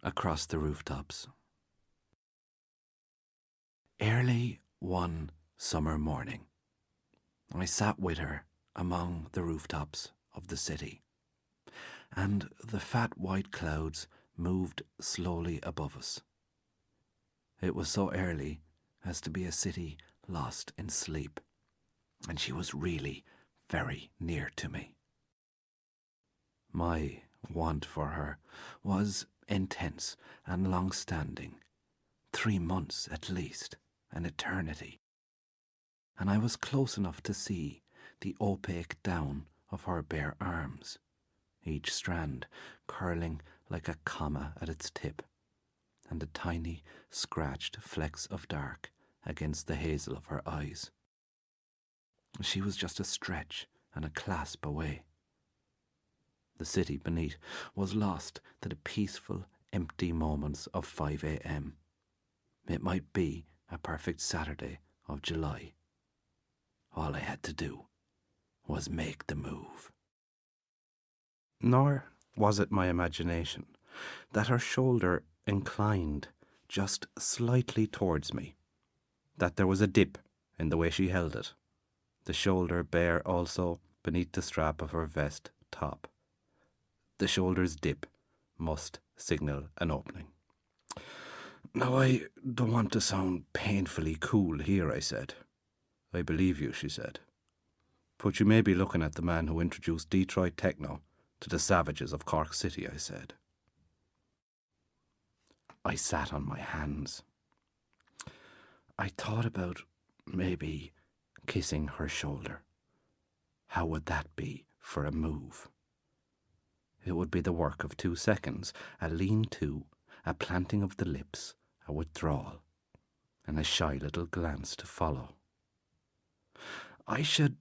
Across the Rooftops. Early one summer morning, I sat with her among the rooftops of the city, and the fat white clouds moved slowly above us. It was so early as to be a city lost in sleep, and she was really very near to me. My want for her was intense and long-standing, 3 months at least, an eternity, and I was close enough to see the opaque down of her bare arms, each strand curling like a comma at its tip, and the tiny scratched flecks of dark against the hazel of her eyes. She was just a stretch and a clasp away. The city beneath was lost to the peaceful, empty moments of 5 a.m. It might be a perfect Saturday of July. All I had to do was make the move. Nor was it my imagination that her shoulder inclined just slightly towards me, that there was a dip in the way she held it, the shoulder bare also beneath the strap of her vest top. The shoulder's dip must signal an opening. "Now, I don't want to sound painfully cool here," I said. "I believe you," she said. "But you may be looking at the man who introduced Detroit techno to the savages of Cork City," I said. I sat on my hands. I thought about maybe kissing her shoulder. How would that be for a move? It would be the work of 2 seconds, a lean-to, a planting of the lips, a withdrawal, and a shy little glance to follow. "I should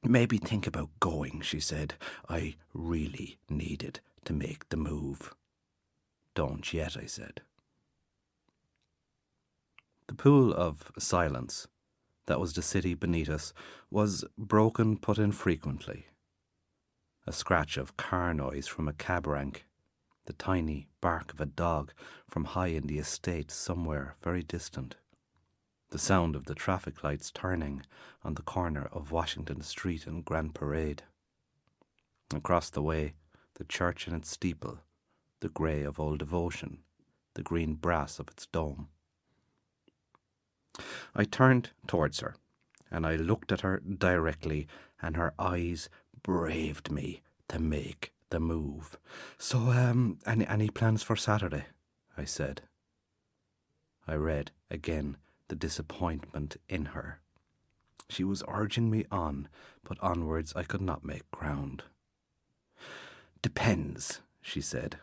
maybe think about going," she said. I really needed to make the move. "Don't yet," I said. The pool of silence that was the city beneath us was broken but infrequently. A scratch of car noise from a cab rank, the tiny bark of a dog from high in the estate somewhere very distant, the sound of the traffic lights turning on the corner of Washington Street and Grand Parade. Across the way, the church and its steeple, the grey of old devotion, the green brass of its dome. I turned towards her, and I looked at her directly, and her eyes braved me to make the move. "So, any plans for Saturday?" I said. I read again the disappointment in her. She was urging me on, but onwards I could not make ground. "Depends," she said.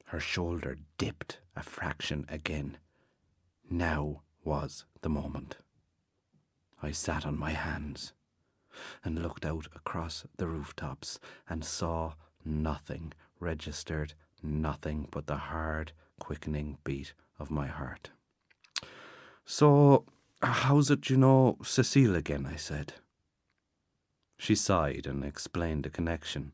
Her shoulder dipped a fraction again. Now was the moment. I sat on my hands and looked out across the rooftops and saw nothing, registered nothing but the hard, quickening beat of my heart. "So, how's it you know Cecile again?" I said. She sighed and explained the connection.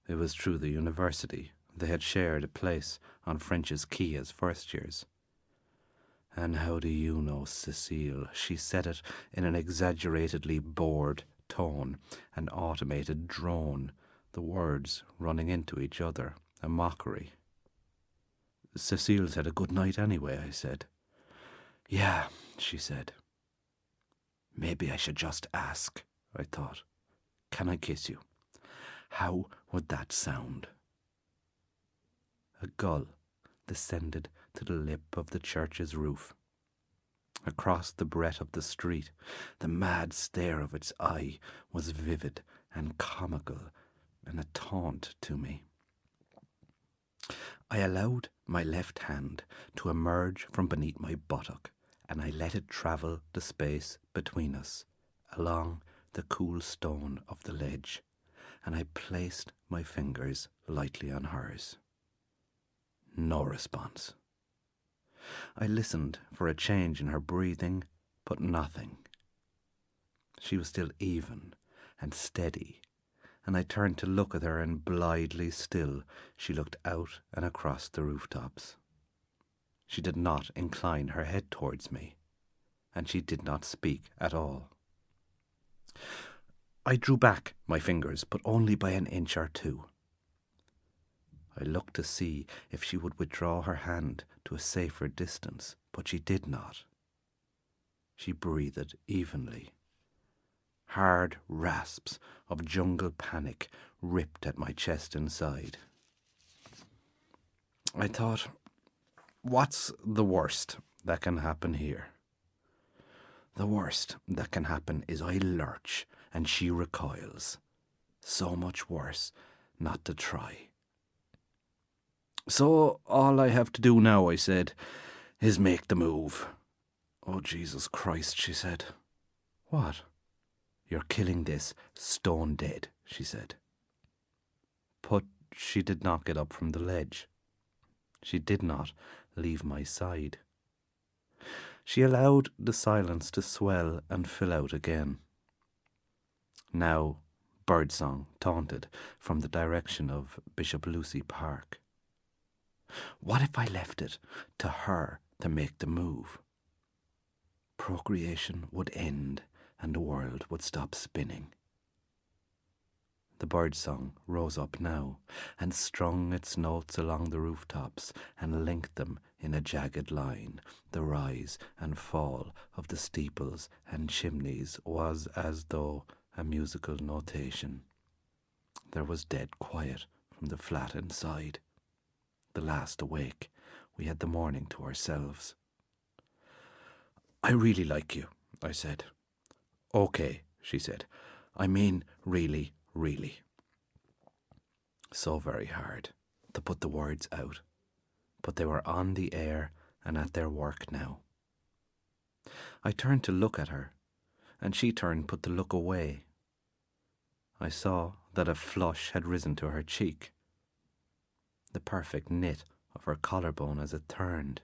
It was through the university. They had shared a place on French's Quay as first years. "And how do you know Cecile?" She said it in an exaggeratedly bored tone, an automated drone, the words running into each other, a mockery. "Cecile's had a good night anyway," I said. "Yeah," she said. Maybe I should just ask, I thought. "Can I kiss you?" How would that sound? A gull descended to the lip of the church's roof. Across the breadth of the street, the mad stare of its eye was vivid and comical and a taunt to me. I allowed my left hand to emerge from beneath my buttock, and I let it travel the space between us, along the cool stone of the ledge, and I placed my fingers lightly on hers. No response. I listened for a change in her breathing, but nothing. She was still even and steady, and I turned to look at her, and blithely still she looked out and across the rooftops. She did not incline her head towards me, and she did not speak at all. I drew back my fingers, but only by an inch or two. I looked to see if she would withdraw her hand to a safer distance, but she did not. She breathed evenly. Hard rasps of jungle panic ripped at my chest inside. I thought, what's the worst that can happen here? The worst that can happen is I lurch and she recoils. So much worse not to try. So all I have to do now, I said, is make the move. Oh, Jesus Christ, she said. What? You're killing this stone dead, she said. But she did not get up from the ledge. She did not leave my side. She allowed the silence to swell and fill out again. Now birdsong taunted from the direction of Bishop Lucy Park. What if I left it to her to make the move? Procreation would end and the world would stop spinning. The birdsong rose up now and strung its notes along the rooftops and linked them in a jagged line. The rise and fall of the steeples and chimneys was as though a musical notation. There was dead quiet from the flat inside. The last awake, we had the morning to ourselves. I really like you, I said. Okay, she said. I mean, really, really. So very hard to put the words out, but they were on the air and at their work now. I turned to look at her, and she turned but to look away. I saw that a flush had risen to her cheek, the perfect knit of her collarbone as it turned,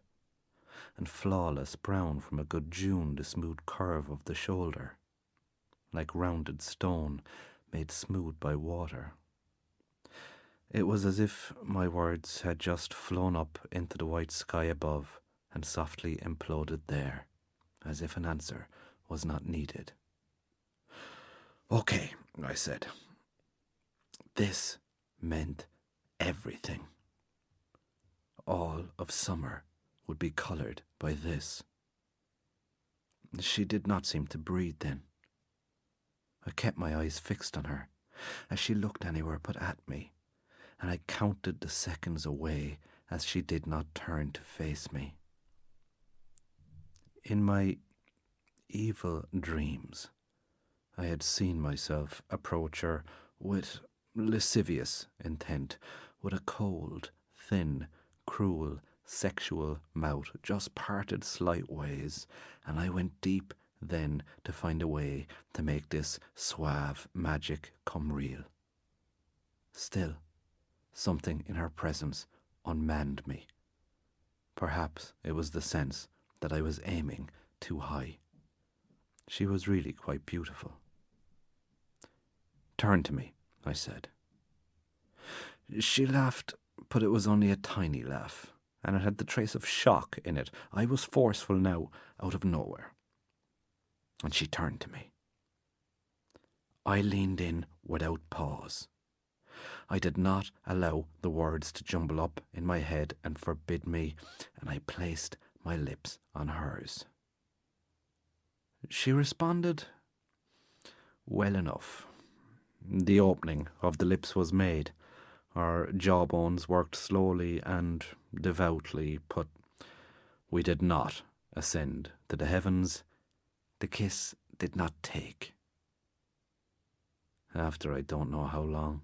and flawless brown from a good June the smooth curve of the shoulder, like rounded stone made smooth by water. It was as if my words had just flown up into the white sky above and softly imploded there, as if an answer was not needed. Okay, I said. This meant everything. All of summer would be coloured by this. She did not seem to breathe then. I kept my eyes fixed on her as she looked anywhere but at me, and I counted the seconds away as she did not turn to face me. In my evil dreams, I had seen myself approach her with lascivious intent, with a cold, thin, cruel, sexual mouth just parted slight ways, and I went deep then to find a way to make this suave magic come real. Still, something in her presence unmanned me. Perhaps it was the sense that I was aiming too high. She was really quite beautiful. Turn to me, I said. She laughed, but it was only a tiny laugh, and it had the trace of shock in it. I was forceful now, out of nowhere. And she turned to me. I leaned in without pause. I did not allow the words to jumble up in my head and forbid me, and I placed my lips on hers. She responded well enough. The opening of the lips was made. Our jawbones worked slowly and devoutly, but we did not ascend to the heavens. The kiss did not take. After I don't know how long,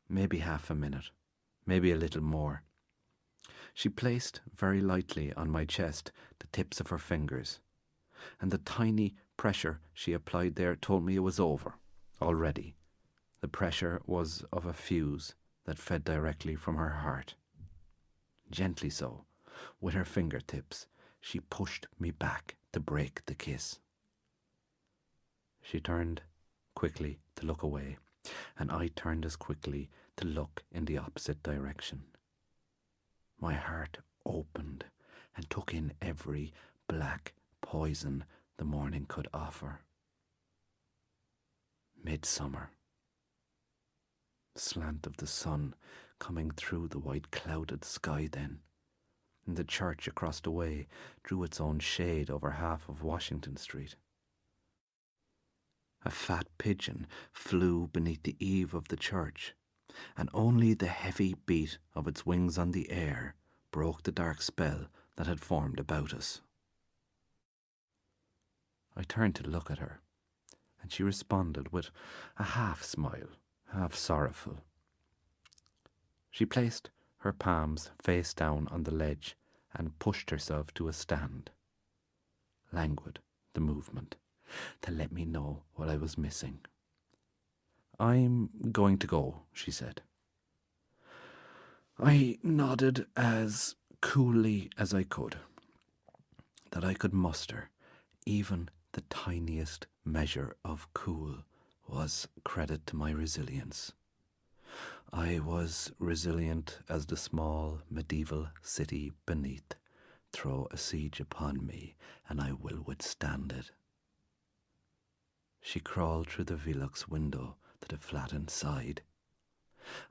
maybe half a minute, maybe a little more, she placed very lightly on my chest the tips of her fingers, and the tiny pressure she applied there told me it was over already. The pressure was of a fuse that fed directly from her heart. Gently so, with her fingertips, she pushed me back to break the kiss. She turned quickly to look away, and I turned as quickly to look in the opposite direction. My heart opened and took in every black poison the morning could offer. Midsummer. Slant of the sun coming through the white clouded sky then, and the church across the way drew its own shade over half of Washington Street. A fat pigeon flew beneath the eave of the church, and only the heavy beat of its wings on the air broke the dark spell that had formed about us. I turned to look at her, and she responded with a half smile, half sorrowful. She placed her palms face down on the ledge and pushed herself to a stand. Languid, the movement, to let me know what I was missing. "I'm going to go," she said. I nodded as coolly as I could, that I could muster. Even the tiniest measure of cool was credit to my resilience. I was resilient as the small medieval city beneath. Throw a siege upon me, and I will withstand it. She crawled through the Velux window to the flat inside,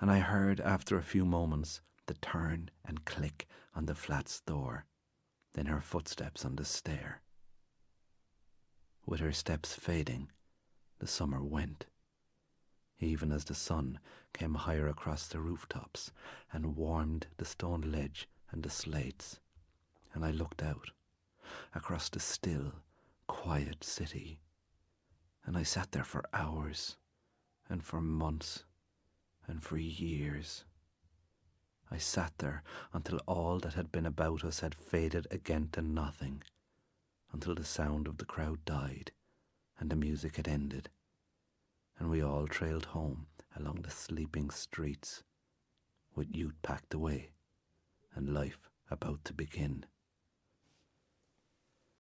and I heard after a few moments the turn and click on the flat's door, then her footsteps on the stair. With her steps fading, the summer went, even as the sun came higher across the rooftops and warmed the stone ledge and the slates, and I looked out across the still, quiet city, and I sat there for hours and for months and for years. I sat there until all that had been about us had faded again to nothing, until the sound of the crowd died and the music had ended, and we all trailed home along the sleeping streets, with youth packed away and life about to begin.